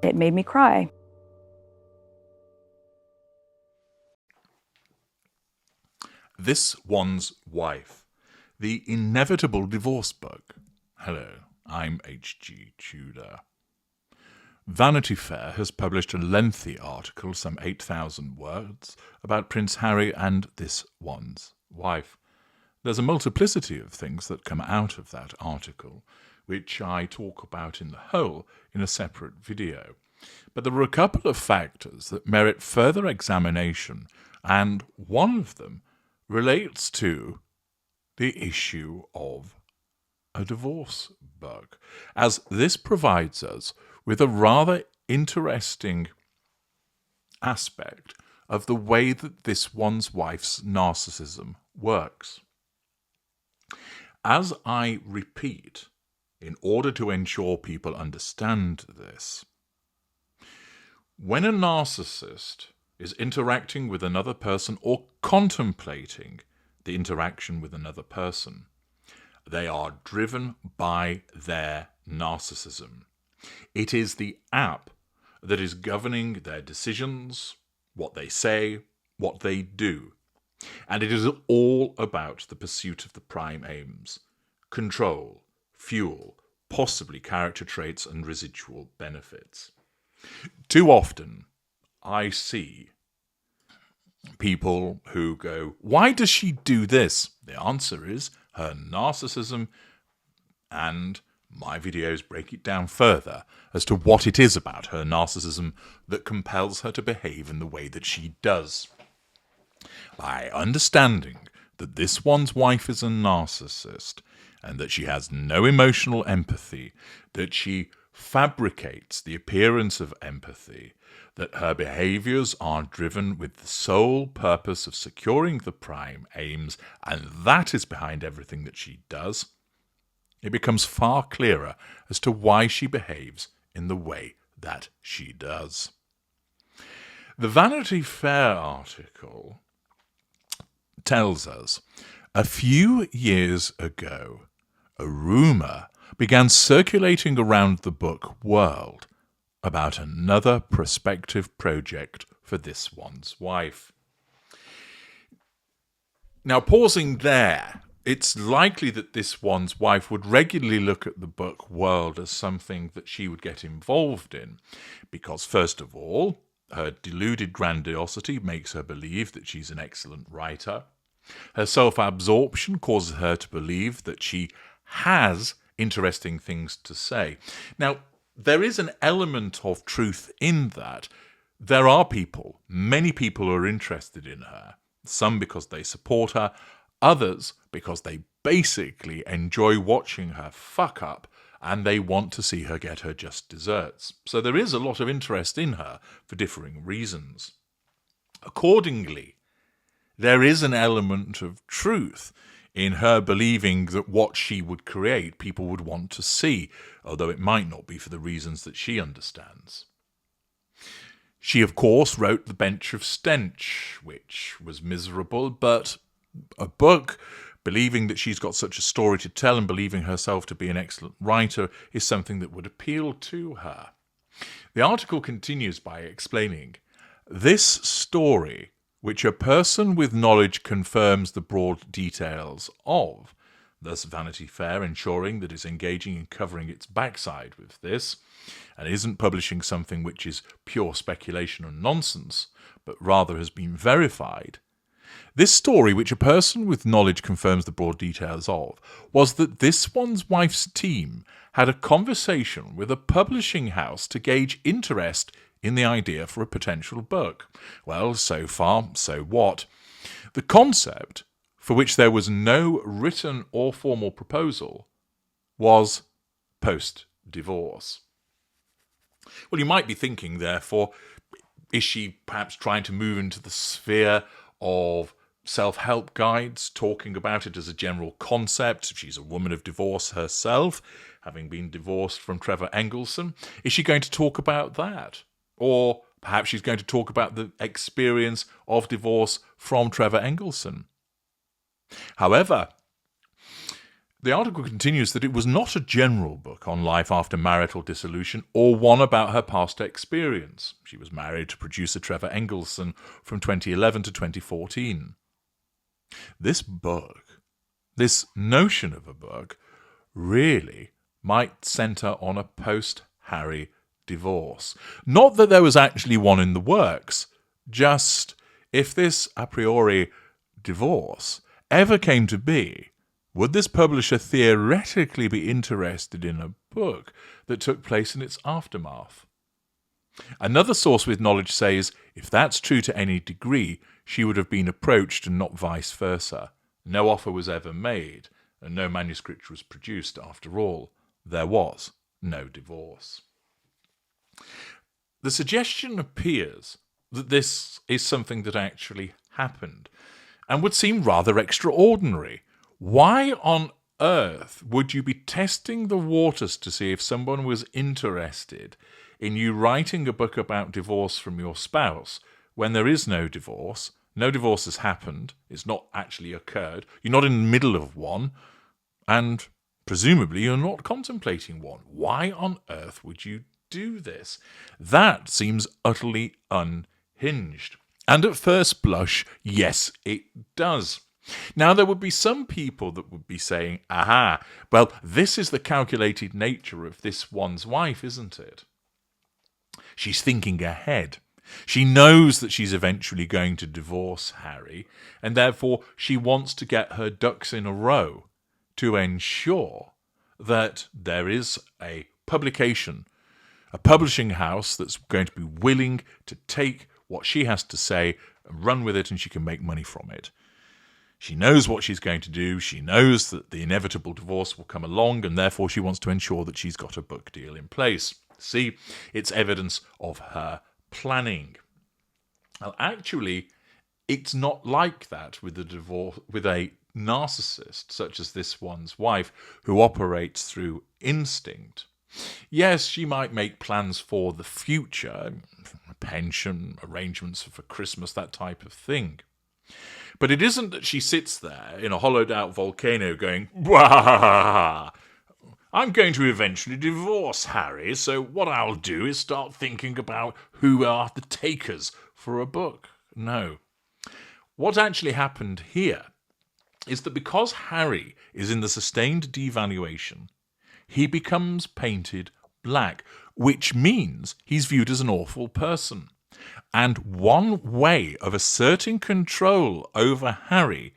It made me cry. This One's Wife, the inevitable divorce book. Hello, I'm H.G. Tudor. Vanity Fair has published a lengthy article, some 8,000 words, about Prince Harry and This One's Wife. There's a multiplicity of things that come out of that article, which I talk about in the whole in a separate video. But there are a couple of factors that merit further examination, and one of them relates to the issue of a divorce book, as this provides us with a rather interesting aspect of the way that This One's Wife's narcissism works. As I repeat, in order to ensure people understand this, when a narcissist is interacting with another person or contemplating the interaction with another person, they are driven by their narcissism. It is the app that is governing their decisions, what they say, what they do. And it is all about the pursuit of the prime aims: control, fuel, possibly character traits and residual benefits. Too often, I see people who go, why does she do this? The answer is her narcissism, and my videos break it down further as to what it is about her narcissism that compels her to behave in the way that she does. By understanding that This One's Wife is a narcissist, and that she has no emotional empathy, that she fabricates the appearance of empathy, that her behaviours are driven with the sole purpose of securing the prime aims, and that is behind everything that she does, it becomes far clearer as to why she behaves in the way that she does. The Vanity Fair article tells us a few years ago, a rumour began circulating around the book world about another prospective project for This One's Wife. Now, pausing there, it's likely that This One's Wife would regularly look at the book world as something that she would get involved in, because, first of all, her deluded grandiosity makes her believe that she's an excellent writer. Her self-absorption causes her to believe that she has interesting things to say. Now, there is an element of truth in that. There are people, many people, who are interested in her, some because they support her, others because they basically enjoy watching her fuck up and they want to see her get her just desserts. So there is a lot of interest in her for differing reasons. Accordingly, there is an element of truth in her believing that what she would create people would want to see, although it might not be for the reasons that she understands. She, of course, wrote The Bench of Stench, which was miserable, but a book, believing that she's got such a story to tell and believing herself to be an excellent writer, is something that would appeal to her. The article continues by explaining, this story, which a person with knowledge confirms the broad details of, thus Vanity Fair ensuring that it's engaging and covering its backside with this, and isn't publishing something which is pure speculation and nonsense, but rather has been verified. This story, which a person with knowledge confirms the broad details of, was that This One's Wife's team had a conversation with a publishing house to gauge interest in the idea for a potential book. Well, so far, so what? The concept, for which there was no written or formal proposal, was post-divorce. Well, you might be thinking, therefore, is she perhaps trying to move into the sphere of self-help guides, talking about it as a general concept? She's a woman of divorce herself, having been divorced from Trevor Engelson. Is she going to talk about that? Or perhaps she's going to talk about the experience of divorce from Trevor Engelson. However, The article continues that it was not a general book on life after marital dissolution or one about her past experience. She was married to producer Trevor Engelson from 2011 to 2014. This book, this notion of a book, really might centre on a post-Harry divorce. Not that there was actually one in the works, just if this a priori divorce ever came to be, would this publisher theoretically be interested in a book that took place in its aftermath? Another source with knowledge says if that's true to any degree, she would have been approached and not vice versa. No offer was ever made, and no manuscript was produced. After all, there was no divorce. The suggestion appears that this is something that actually happened, and would seem rather extraordinary. Why on earth would you be testing the waters to see if someone was interested in you writing a book about divorce from your spouse when there is no divorce? No divorce has happened. It's not actually occurred. You're not in the middle of one, and presumably you're not contemplating one. Why on earth would you do this? That seems utterly unhinged. And at first blush, yes, it does. Now, there would be some people that would be saying, aha, well, this is the calculated nature of this one's wife, isn't it? She's thinking ahead. She knows that she's eventually going to divorce Harry, and therefore she wants to get her ducks in a row to ensure that there is a publication, a publishing house that's going to be willing to take what she has to say and run with it, and she can make money from it. She knows what she's going to do. She knows that the inevitable divorce will come along, and therefore she wants to ensure that she's got a book deal in place. See, it's evidence of her planning. Well, actually, it's not like that with a narcissist such as this one's wife, who operates through instinct. Yes, she might make plans for the future, a pension, arrangements for Christmas, that type of thing. But it isn't that she sits there in a hollowed-out volcano going, "Wah! I'm going to eventually divorce Harry, so what I'll do is start thinking about who are the takers for a book." No. What actually happened here is that because Harry is in the sustained devaluation, he becomes painted black, which means he's viewed as an awful person. And one way of asserting control over Harry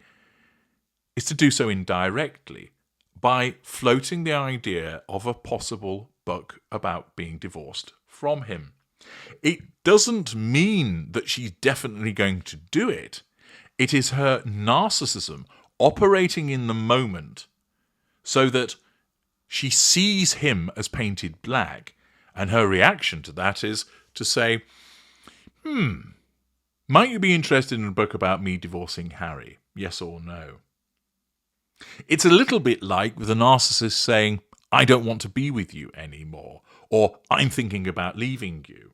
is to do so indirectly by floating the idea of a possible book about being divorced from him. It doesn't mean that she's definitely going to do it. It is her narcissism operating in the moment so that she sees him as painted black, and her reaction to that is to say, might you be interested in a book about me divorcing Harry? Yes or no? It's a little bit like with a narcissist saying, I don't want to be with you anymore, or I'm thinking about leaving you.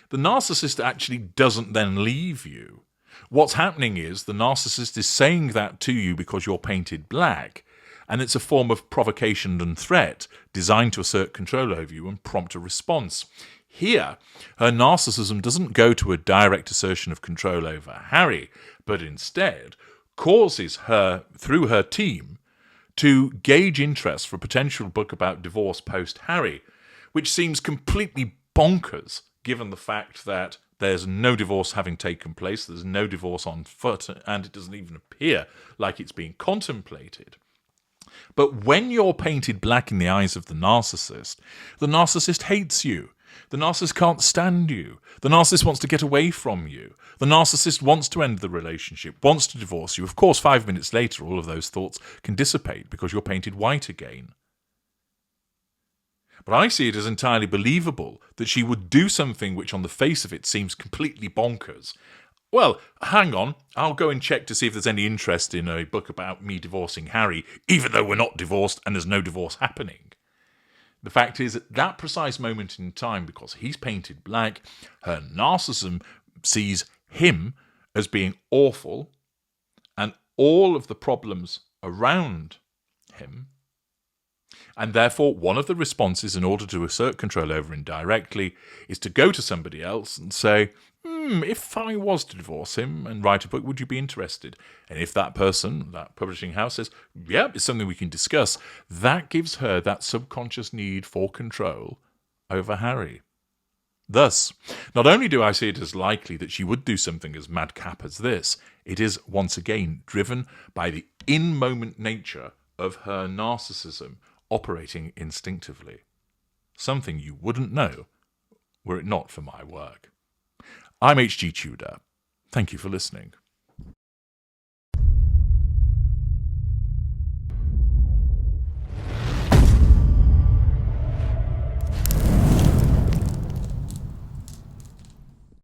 The narcissist actually doesn't then leave you. What's happening is the narcissist is saying that to you because you're painted black, and it's a form of provocation and threat designed to assert control over you and prompt a response. Here, her narcissism doesn't go to a direct assertion of control over Harry, but instead causes her, through her team, to gauge interest for a potential book about divorce post-Harry, which seems completely bonkers given the fact that there's no divorce having taken place, there's no divorce on foot, and it doesn't even appear like it's being contemplated. But when you're painted black in the eyes of the narcissist hates you. The narcissist can't stand you. The narcissist wants to get away from you. The narcissist wants to end the relationship, wants to divorce you. Of course, 5 minutes later, all of those thoughts can dissipate because you're painted white again. But I see it as entirely believable that she would do something which on the face of it seems completely bonkers. Well, hang on, I'll go and check to see if there's any interest in a book about me divorcing Harry, even though we're not divorced and there's no divorce happening. The fact is, at that precise moment in time, because he's painted black, her narcissism sees him as being awful, and all of the problems around him And therefore, one of the responses in order to assert control over him directly is to go to somebody else and say, if I was to divorce him and write a book, would you be interested? And if that person, that publishing house, says, yeah, it's something we can discuss, that gives her that subconscious need for control over Harry. Thus, not only do I see it as likely that she would do something as madcap as this, it is once again driven by the in-moment nature of her narcissism operating instinctively. Something you wouldn't know were it not for my work. I'm H.G. Tudor. Thank you for listening.